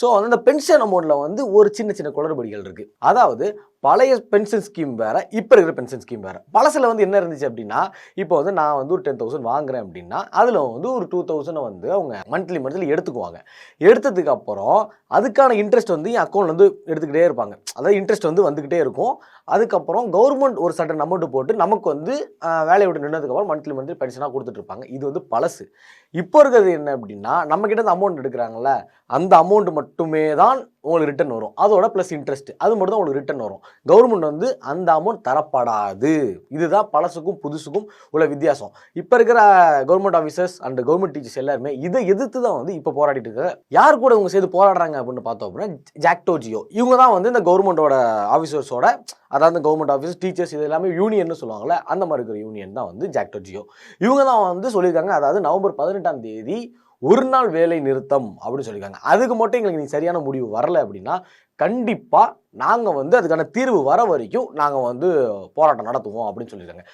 So வந்து அந்த pension அமௌண்ட்ல வந்து ஒரு சின்ன சின்ன குளறுபடிகள் இருக்கு. அதாவது பழைய பென்ஷன் ஸ்கீம் வேற, இப்ப இருக்கிற பென்ஷன் ஸ்கீம் வேற. பழசுல வந்து என்ன இருந்துச்சு அப்படின்னா, இப்போ வந்து நான் வந்து ஒரு 10,000 வாங்குறேன் அப்படின்னா, அதுல வந்து ஒரு 2,000 வந்து அவங்க மந்த்லி எடுத்துக்குவாங்க. எடுத்ததுக்கு அப்புறம் அதுக்கான இன்ட்ரெஸ்ட் வந்து என் அக்கவுண்ட்ல இருந்து எடுத்துக்கிட்டே இருப்பாங்க. அதாவது இன்ட்ரெஸ்ட் வந்து வந்துகிட்டே இருக்கும். அதுக்கப்புறம் கவர்மெண்ட் ஒரு சர்டன் அமௌண்ட் போட்டு நமக்கு வந்து வேலைய விட்டு நின்னதுக்கு அப்புறம் மந்த்லி பென்ஷனா குடுத்துட்டு இருப்பாங்க. இது வந்து பழசு. இப்போ இருக்கிறது என்ன அப்படின்னா, நம்ம கிட்ட இருந்து அமௌண்ட் எடுக்குறாங்கல்ல, அந்த அமௌண்ட் மட்டுமே தான் உங்களுக்கு ரிட்டர்ன் வரும். அதோட பிளஸ் இன்ட்ரெஸ்ட். அது மட்டும் தான் உங்களுக்கு ரிட்டர்ன் வரும். கவர்மெண்ட் வந்து அந்த அமௌண்ட் தரப்படாது. இதுதான் பழசுக்கும், புதுசுக்கும் உள்ள வித்தியாசம். இப்ப இருக்கிற government officers and government teachers எல்லாருமே இத எதிர்த்து தான் வந்து இப்ப போராடிட்டு இருக்காங்க. யார் கூட இவங்க சேர்ந்து போராடுறாங்க அப்படின்னு பார்த்தோம் அப்படின்னா, ஜாக்டோ ஜியோ. இவங்க தான் வந்து இந்த கவர்மெண்டோட ஆஃபீசர்ஸோட அதாவது கவர்மெண்ட் ஆஃபீஸ், டீச்சர்ஸ் இது எல்லாமே யூனியன்னு சொல்லுவாங்கல்ல, அந்த மாரி இருக்கிற யூனியன் தான் வந்து ஜாக்டோ ஜியோ. இவங்க தான் வந்து சொல்லியிருக்காங்க, அதாவது நவம்பர் 18ஆம் தேதி ஒரு நாள் வேலை நிறுத்தம் அப்படின்னு சொல்லியிருக்காங்க. அதுக்கு மட்டும் எங்களுக்கு நீ சரியான முடிவு வரல அப்படின்னா, கண்டிப்பா நாங்க வந்து அதுக்கான தீர்வு வர வரைக்கும் நாங்க வந்து போராட்டம் நடத்துவோம் அப்படின்னு சொல்லியிருக்காங்க.